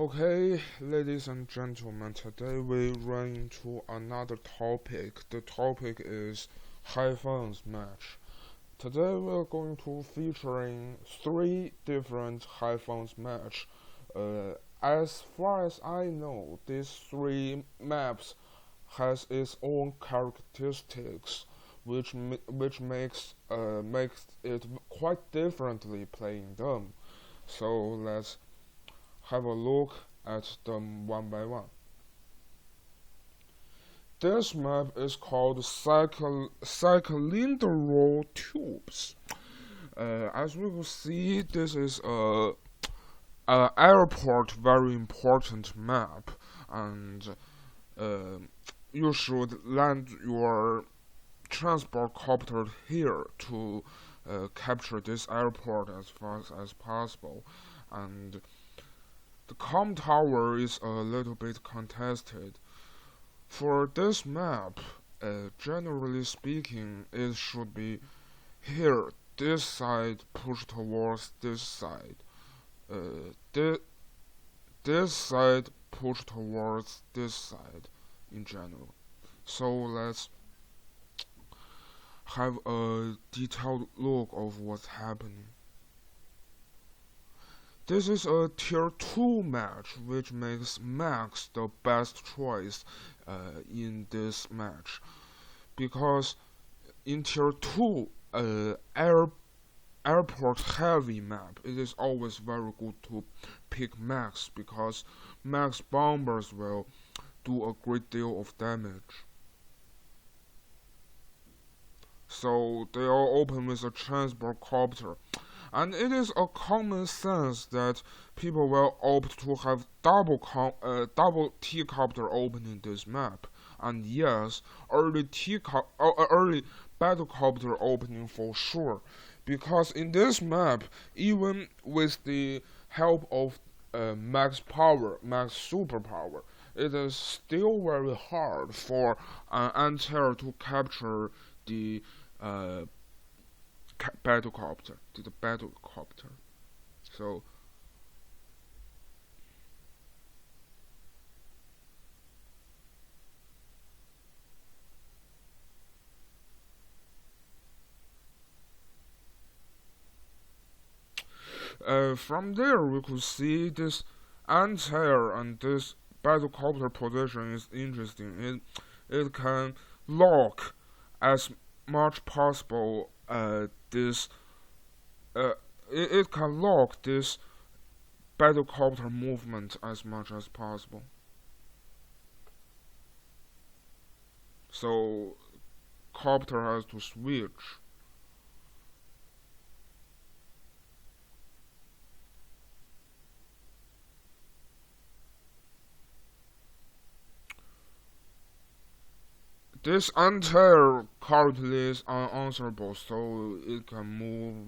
Okay, ladies and gentlemen, today we run into another topic. The topic is Hyphens match. Today we're going to featuring three different Hyphens match. As far as I know, these three maps has its own characteristics, which makes it quite differently playing them. So let's have a look at them one by one. This map is called Cylindrical Tubes. As we will see, this is a airport very important map, and you should land your transport copter here to capture this airport as fast as possible. And the com tower is a little bit contested. For this map, generally speaking, it should be here, this side push towards this side. This side push towards this side in general. So let's have a detailed look of what's happening. This is a tier 2 match, which makes Max the best choice in this match. Because in tier 2, airport heavy map, it is always very good to pick Max, because Max bombers will do a great deal of damage. So they all open with a transport copter. And it is a common sense that people will opt to have double T-copter opening this map. And yes, early battlecopter opening for sure. Because in this map, even with the help of max power, max superpower, it is still very hard for an anti-air to capture the battlecopter, the battlecopter. So from there we could see this anti-air and this battlecopter position is interesting. It can lock as much possible this it can lock this battlecopter movement as much as possible. So copter has to switch. This anti-air currently is unanswerable, so it can move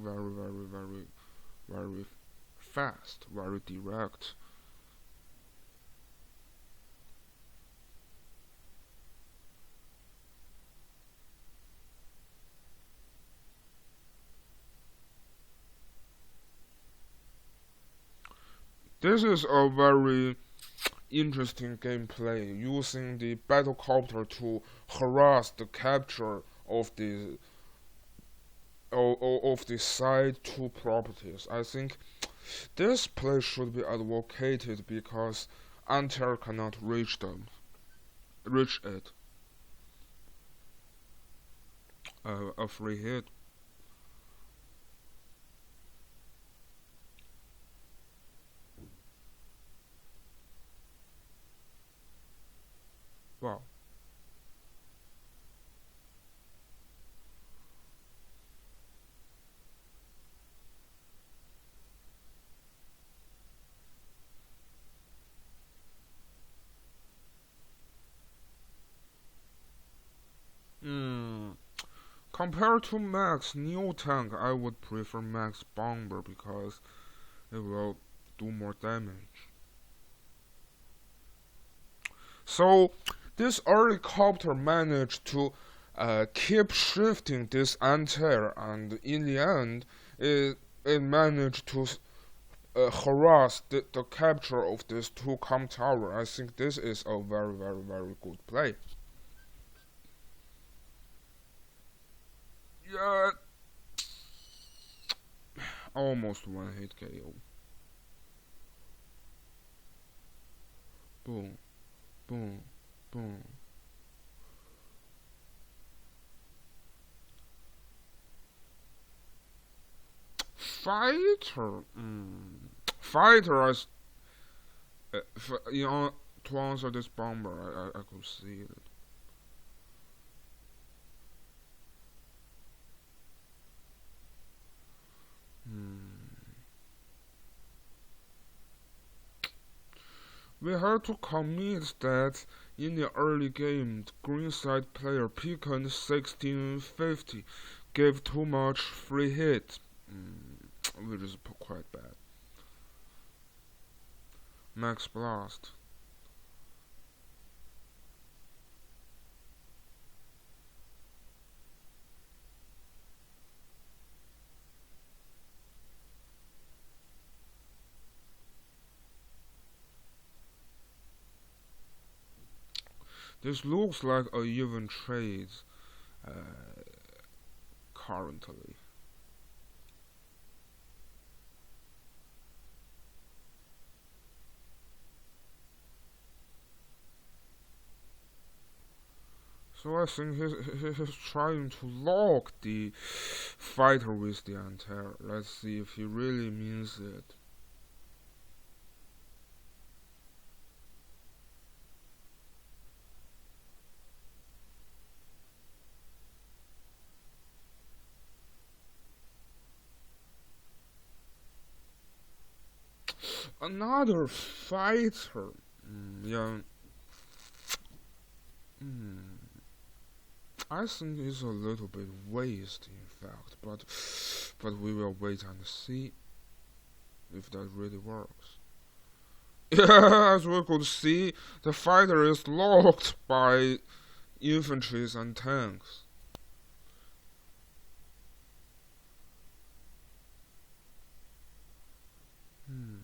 very fast, very direct. This is a very interesting gameplay, using the battlecopter to harass the capture of the side 2 properties. I think this play should be advocated because anti-air cannot reach it. A free hit. Wow. Compared to Max New Tank, I would prefer Max Bomber because it will do more damage. So this early copter managed to keep shifting this anti-air, and in the end, it managed to harass the capture of this two com tower. I think this is a very, very, very good play. Yeah, almost one hit KO. Boom, boom, boom. Fighter, fighter. You know, to answer this bomber, I could see it. Hmm. We had to commit that in the early game, the greenside player picked 1650, gave too much free hit, which is quite bad. Max Blast. This looks like a even trade uh, currently. So I think he's trying to lock the fighter with the anti-air. Let's see if he really means it. Another fighter. Yeah. Mm, I think it's a little bit waste, in fact, but we will wait and see if that really works. Yeah, as we could see, the fighter is locked by infantries and tanks. Hmm.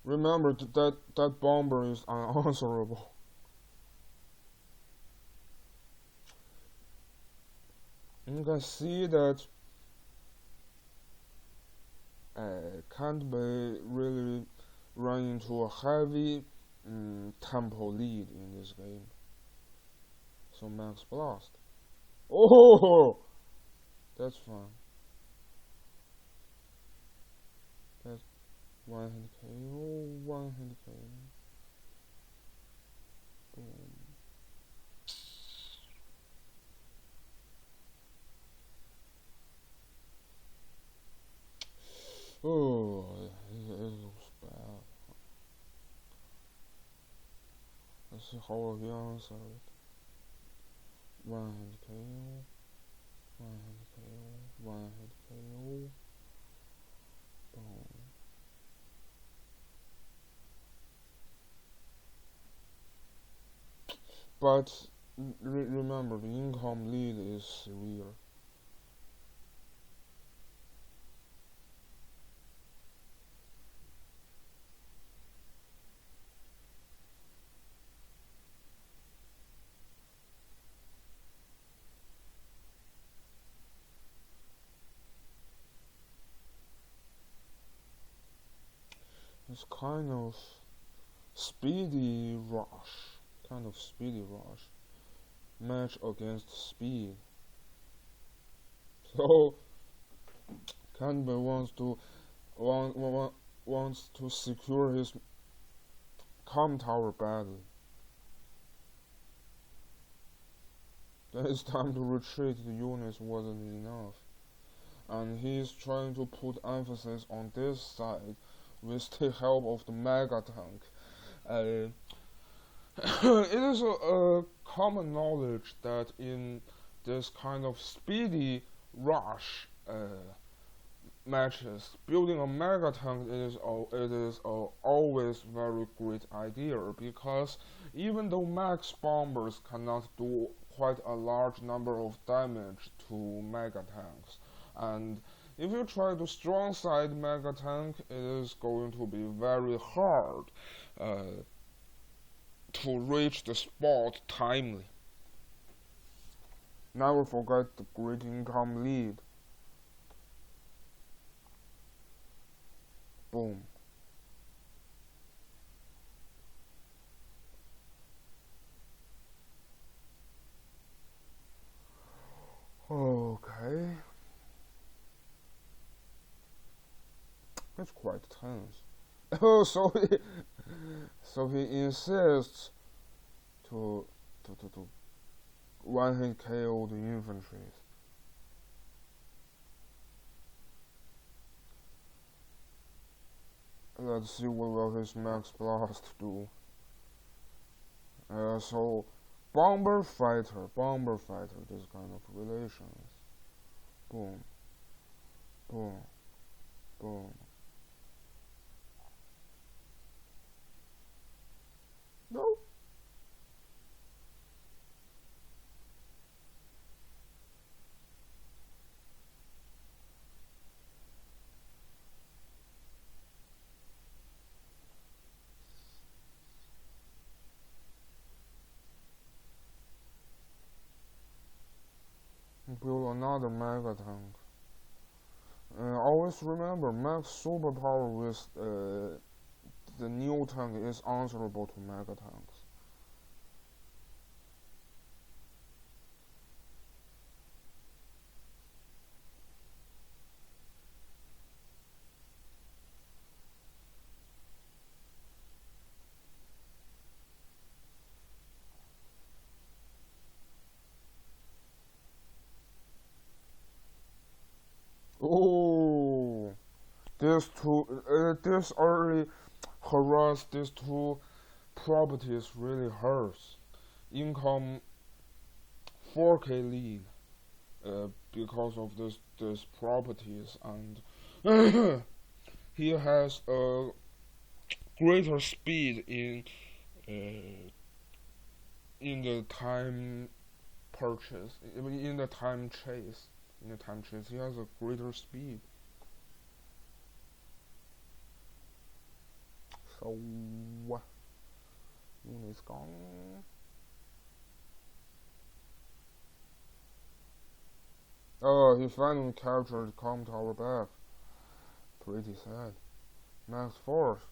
Remember that bomber is unanswerable. You can see that can't be really run into a heavy tempo lead in this game. So Max Blast. Oh, that's fun. That's one hit KO, one hit KO. Boom. Oh, it looks bad. Let's see how he answered it. One hit KO, one hit KO, one hit KO. Boom. But remember, the income lead is severe. It's speedy rush, kind of speedy rush match against speed. So Canby wants to secure his com tower badly. Then it's time to retreat. The units wasn't enough, and he's trying to put emphasis on this side with the help of the mega tank. Uh, it is a common knowledge that in this kind of speedy rush, matches. Building a mega tank always very great idea because even though max bombers cannot do quite a large number of damage to mega tanks, and if you try to strong side mega tank, it is going to be very hard uh, to reach the spot timely. Never forget the great income lead. Boom. Okay. It's quite tense. Oh, so he insists to to one hit KO the infantry. Let's see what will his Max Blast do. So bomber fighter, this kind of relations. Boom, boom, boom. No. Build another mega tank. Always remember, max superpower with the new tank is answerable to mega tanks. Oh, this early harass these two properties really hurts. Income 4K lead because of this properties, and he has a greater speed uh, in the time purchase in the time chase. In the time chase, he has a greater speed. So units gone. Oh, he finally captured Com Tower back. Pretty sad. Max Force.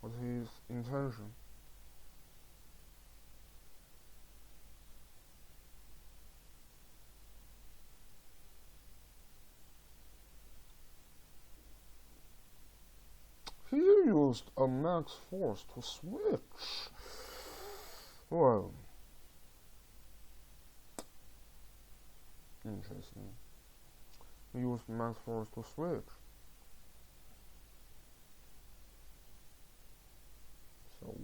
What's his intention? He used a Max Force to switch. Well, interesting. He used Max Force to switch. So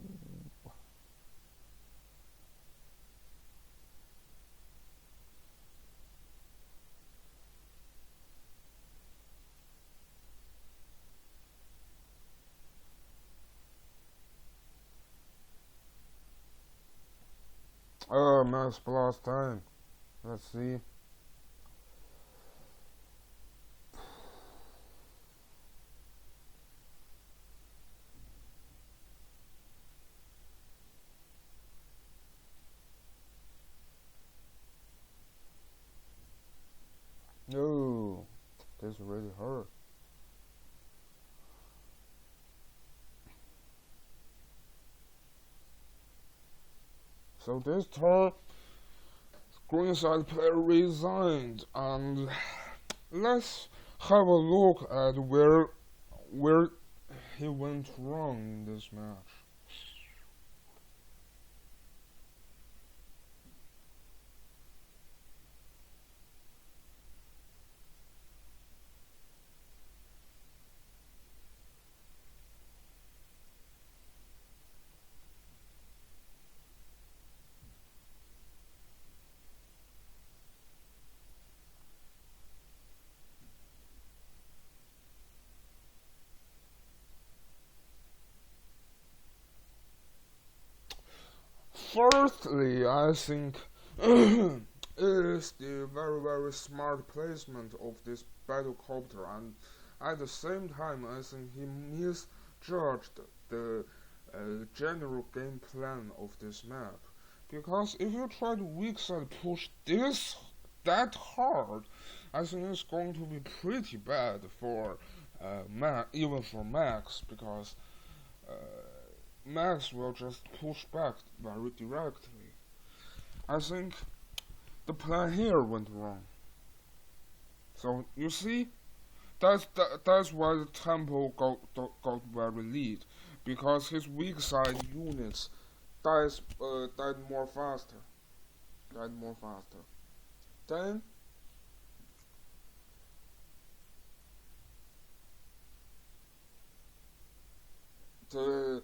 Max Blast time. Let's see. No, this really hurt. So this turn, Greenside player resigned, and let's have a look at where he went wrong in this match. Firstly, I think it is the very smart placement of this battlecopter, and at the same time, I think he misjudged the general game plan of this map. Because if you try to weak side push this that hard, I think it's going to be pretty bad for even for Max, because uh, Max will just push back very directly. I think the plan here went wrong. So you see, that's why the tempo got very lead, because his weak side units died more faster, Then the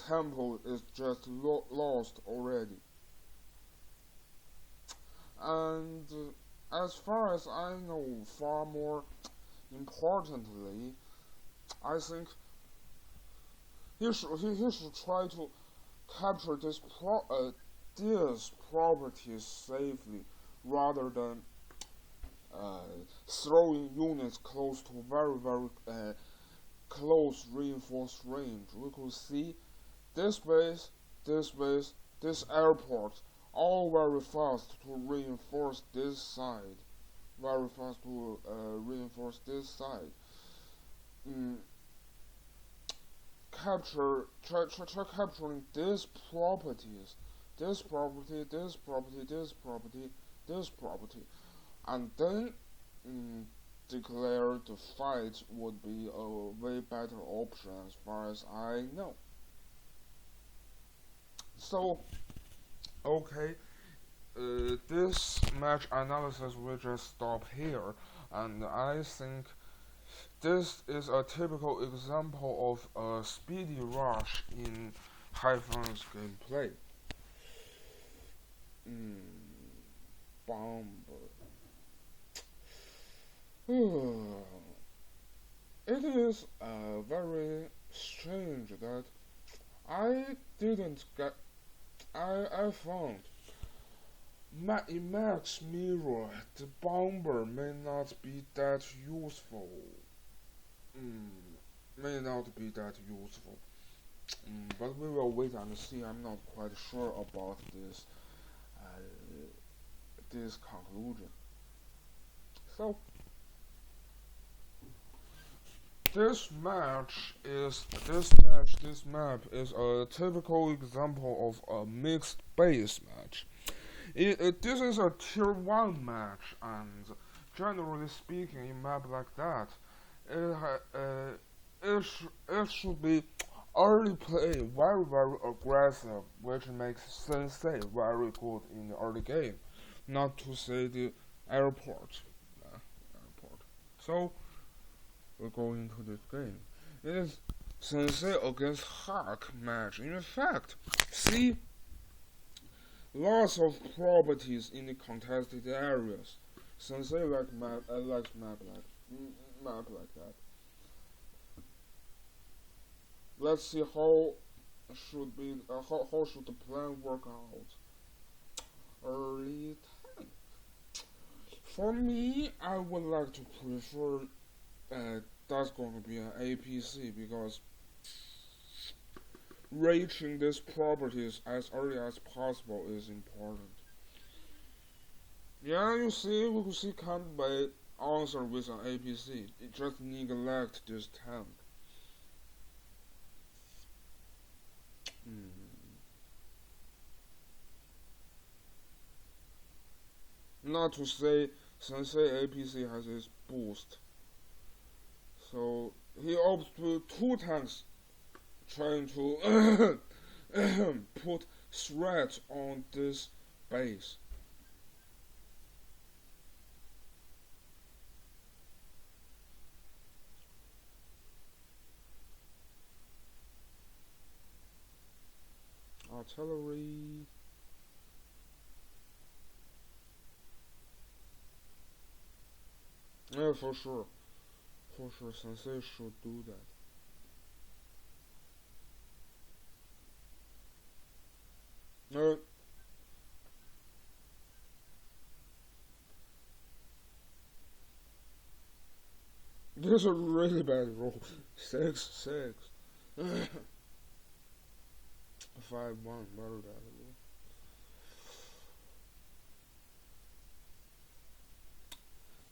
tempo is just lost already. And as far as I know, far more importantly, I think he should try to capture this properties safely, rather than throwing units close to very close reinforced range. We could see this base, this airport, all very fast to reinforce this side. Very fast to reinforce this side. Mm, try capturing these properties, this property, this property, this property, this property, and then declare the fight would be a way better option as far as I know. So, okay, this match analysis will just stop here, and I think this is a typical example of a speedy rush in Hyphen's gameplay. Bomber. It is very strange that I didn't get. I found in Max Mirror the bomber may not be that useful. May not be that useful. But we will wait and see. I'm not quite sure about this conclusion. So this map is a typical example of a mixed base match. This is a tier 1 match, and generally speaking, in map like that, it should be early play very aggressive, which makes Sensei very good in the early game, not to say the airport. So we go into this game. It is Sensei against Hack match. In fact, see lots of properties in the contested areas. Sensei likes map like that. Let's see how should the plan work out. Early tank. For me, I would like to prefer that's going to be an APC, because reaching these properties as early as possible is important. Yeah, you see, we could see Kanbei answer with an APC. It just neglect this tank. Not to say Sensei APC has its boost. So he opts to 2 tanks trying to put threat on this base. Artillery. Yeah, for sure. Sensei should do that. is a really bad roll. 6-6. 5-1, very bad roll.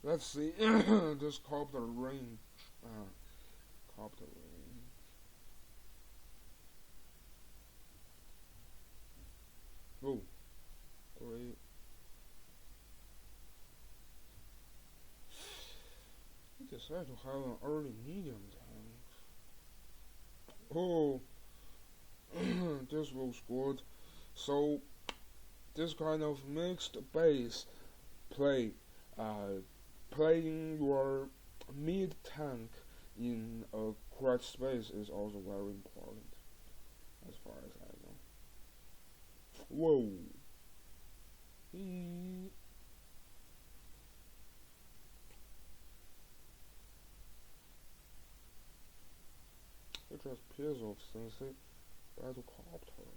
Let's see. This copter range. Copter range. Oh, great. He decided to have an early medium tank. Oh, this was good. So, this kind of mixed base play, playing your mid tank in a correct space is also very important, as far as I know. Whoa. It just pissed off Sensei Battlecopter.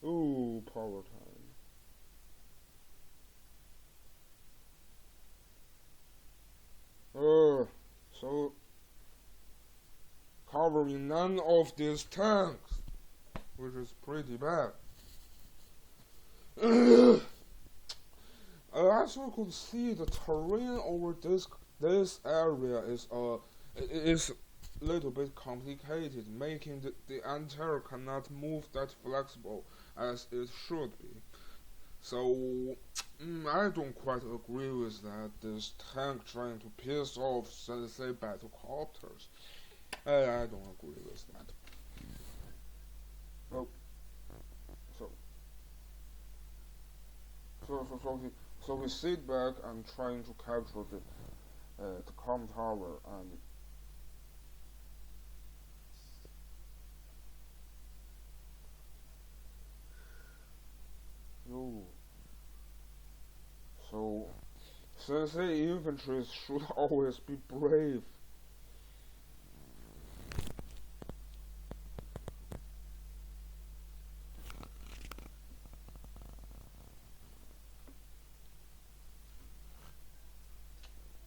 Ooh, power time. So covering none of these tanks, which is pretty bad. As you could see, the terrain over this area is a little bit complicated, making the antenna cannot move that flexible as it should be. So I don't quite agree with that. This tank trying to piss off Sensei Battlecopters. I don't agree with that. Oh, so we sit back and trying to capture the com tower and. Yo. So, Sensei infantry should always be brave.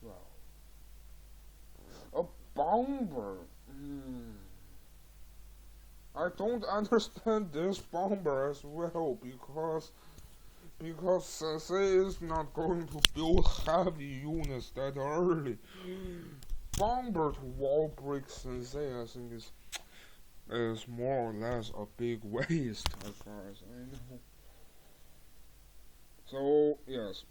Wow. A bomber? I don't understand this bomber as well because Sensei is not going to build heavy units that early. Bomber to wall break Sensei, I think is more or less a big waste as far as I know. So yes.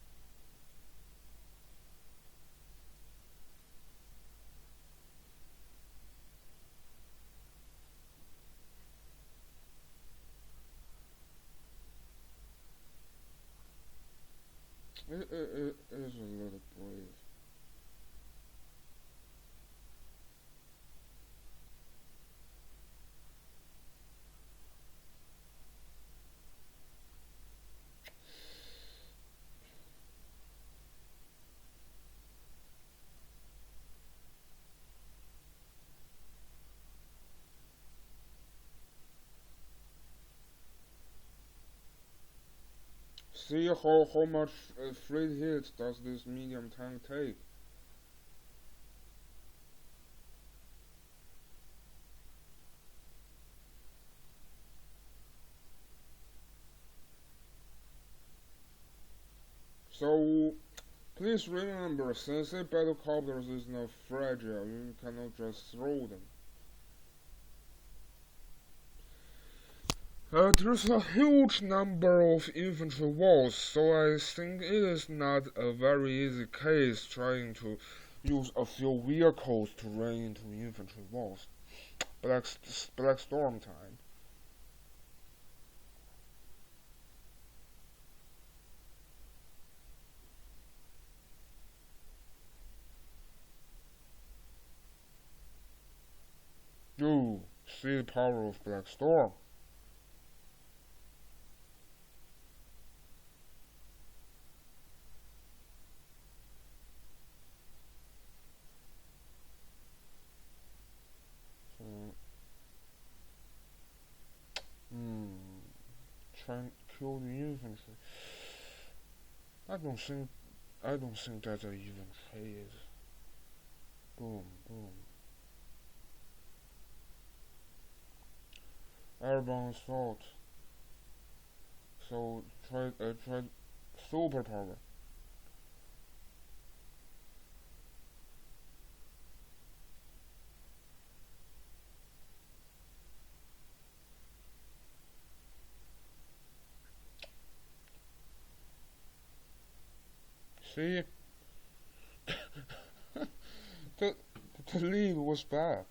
It is a little brave. See how much free hit does this medium tank take? So please remember, Sensei Battlecopters is not fragile. You cannot just throw them. There's a huge number of infantry walls, so I think it is not a very easy case trying to use a few vehicles to run into infantry walls. Black Storm time. You see the power of Black Storm. Trying to kill the infantry. I don't think that the infantry is Boom, boom. Airborne assault. So try superpower. See, the the league was back.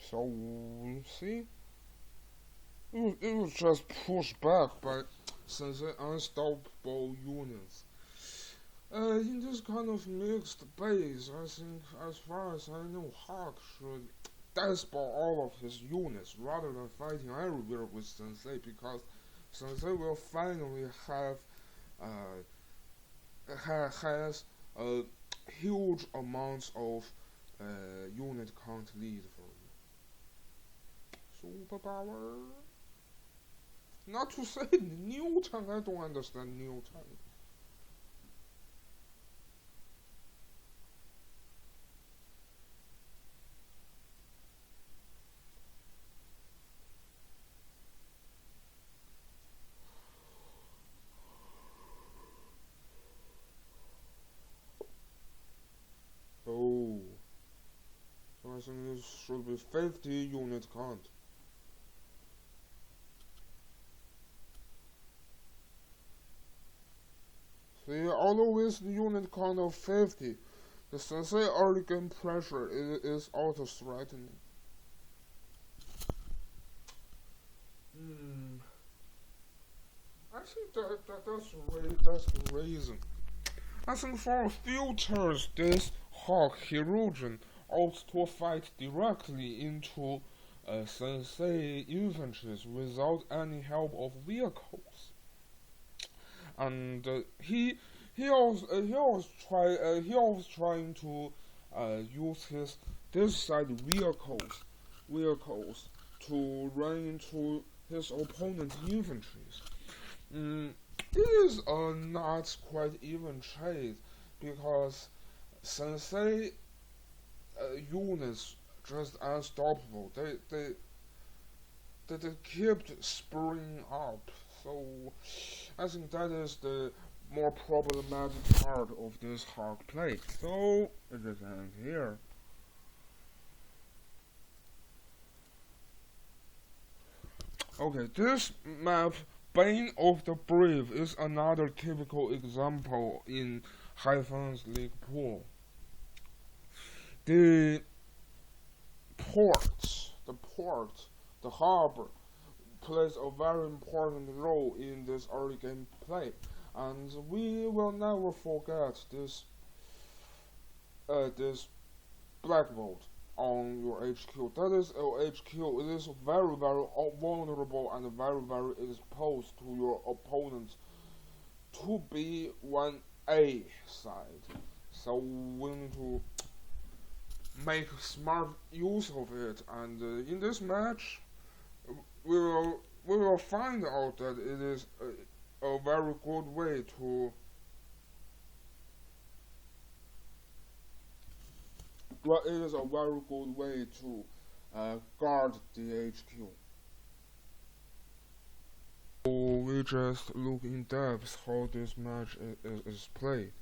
So see, it was just pushed back by some unstoppable units. In this kind of mixed base, I think, as far as I know, Hawk should dispel all of his units rather than fighting everywhere with Sensei, because Sensei will finally have has a huge amounts of unit count lead for you. Superpower. Not to say Newton, I don't understand Newton. Oh, so I think this should be 50 unit count. See, although with the unit count of 50, the Sensei early game pressure is auto-threatening. Hmm. I think that's the reason. I think for a few turns, this Hawk Hirugen ought to fight directly into Sensei infantries without any help of vehicles. And he was trying to use his this side vehicles to run into his opponent's infantries. Mm, it is a not quite even chase because Sensei units just unstoppable. They kept spring up. So I think that is the more problematic part of this hard play. So it is end here. Okay, this map, Bane of the Brave, is another typical example in Hyphen's League pool. The the harbor, plays a very important role in this early game play, and we will never forget this black vault on your HQ. That is your HQ. It is very vulnerable and very exposed to your opponent to be 1A side. So we need to make smart use of it, and in this match we will find out that it is a very good way to it is a very good way to guard the HQ. So we just look in depth how this match is played.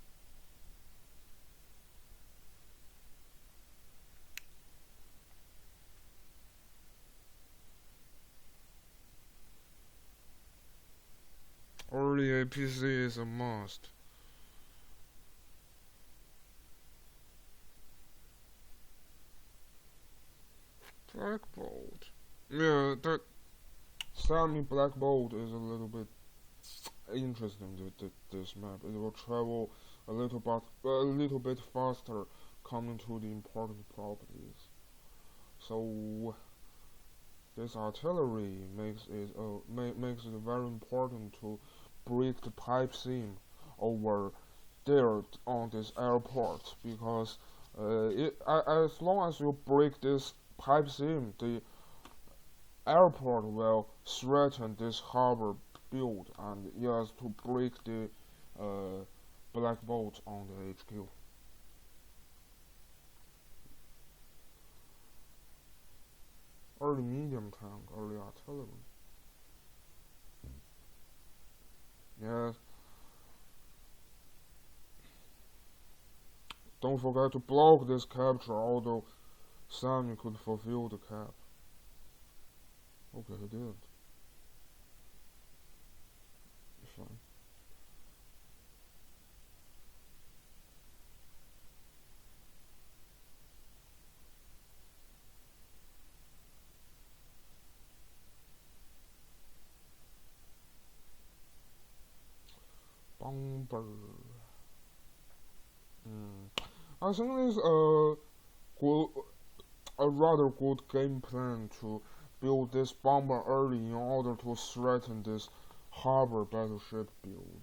Early APC is a must. Black Bolt. Yeah, that Sammy Black Bolt is a little bit interesting. This map, it will travel a little bit faster, coming to the important properties. So this artillery makes it very important to break the pipe seam over there on this airport, because as long as you break this pipe seam, the airport will threaten this harbor build, and yes, to break the Black Bolt on the HQ. Early medium tank, early artillery. Yes. Don't forget to block this capture, although Sammy could fulfill the cap. Okay, he didn't. Fine. Bomber. I think it's good, a rather good game plan to build this bomber early in order to threaten this harbor battleship build.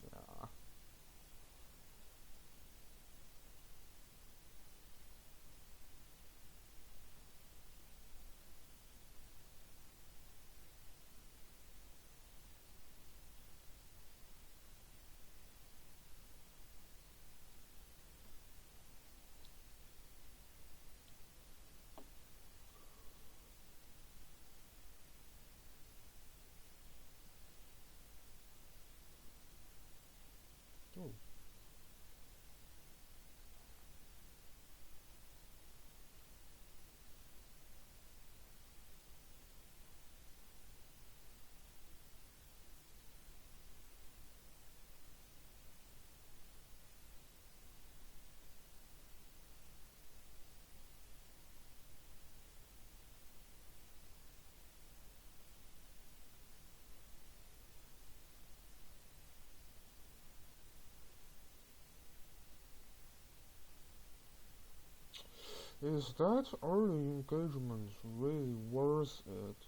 Yeah. Oh. Is that early engagement really worth it?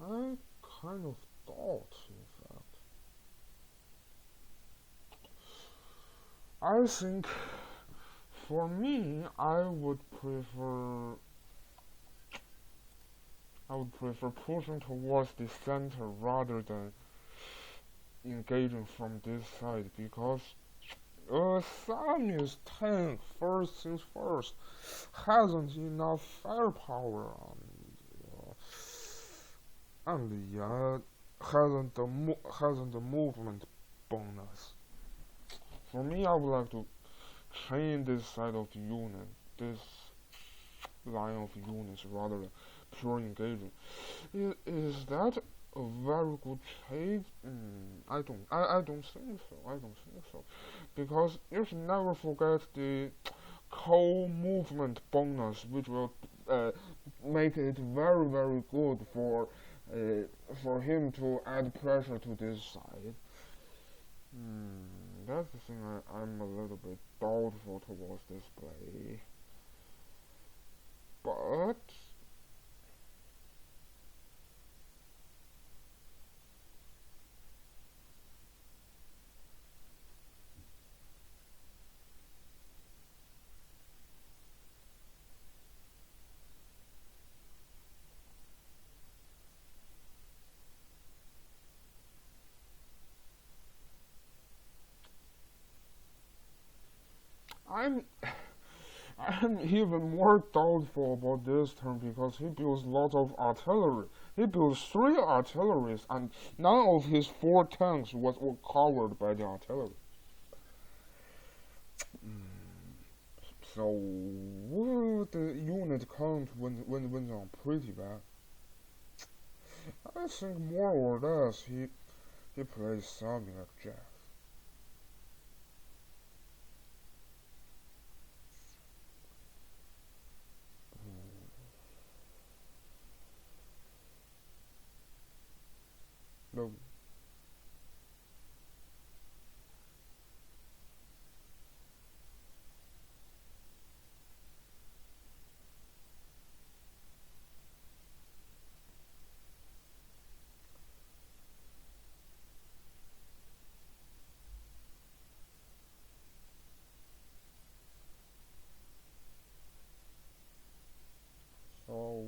I kind of thought, in fact. I think for me, I would prefer pushing towards the center rather than engaging from this side, because Sammy's tank, first things first, hasn't enough firepower, and yeah, hasn't the movement bonus. For me, I would like to change this side of the unit, this line of units, rather than pure engaging. Is that a very good trade? I don't think so. I don't think so, because you should never forget the co-movement bonus, which will make it very very good for him to add pressure to this side. That's the thing I'm a little bit doubtful towards this play. But I'm I'm even more doubtful about this turn because he builds lots of artillery. He builds 3 artilleries, and none of his 4 tanks were covered by the artillery. So the unit count went on pretty bad. I think more or less he plays something like jazz. No. So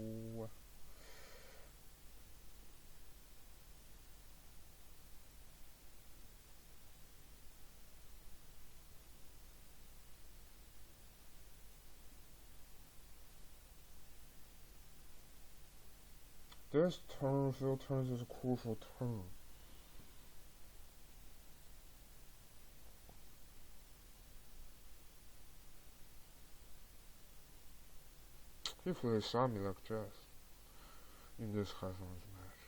this turn field turns is a crucial turn. He plays something like jazz in this Heifen's match.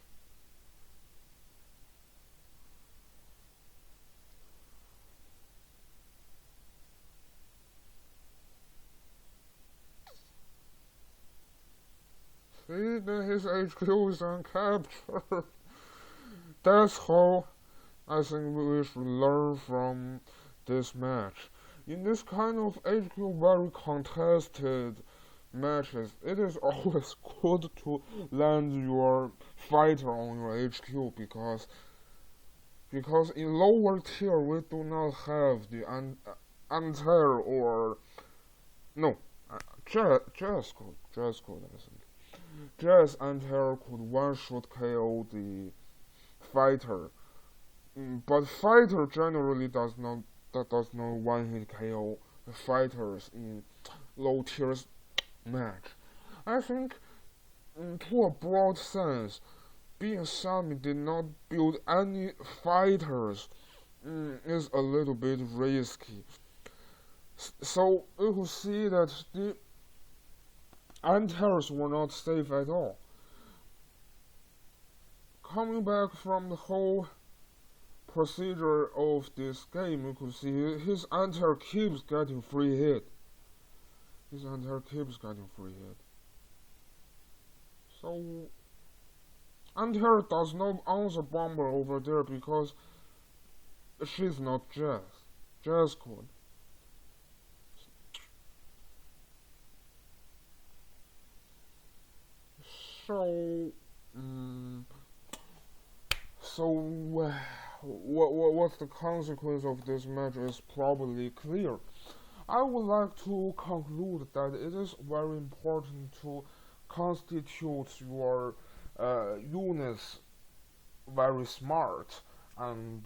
See that his HQ is uncaptured. That's how I think we should learn from this match. In this kind of HQ very contested matches, it is always good to land your fighter on your HQ because in lower tier we do not have the anti or no Jazz code I think. Jazz anti could one shot KO the fighter, but fighter generally does not one hit KO the fighters in low tiers match. I think, to a broad sense, being Sami did not build any fighters is a little bit risky. So you could see that the anti-airs were not safe at all. Coming back from the whole procedure of this game, you could see his anti-air keeps getting free hit. So anti-air does not answer bomber over there because she's not Jazz. Jazz could. So, what's the consequence of this match is probably clear. I would like to conclude that it is very important to constitute your units very smart, and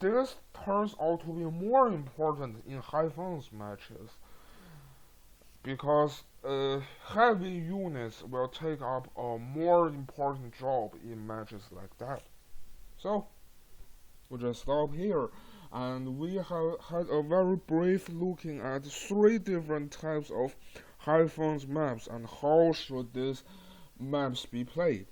this turns out to be more important in Heifen's matches because heavy units will take up a more important job in matches like that. So, we'll just stop here, and we have had a very brief looking at 3 different types of Heifen's maps and how should these maps be played.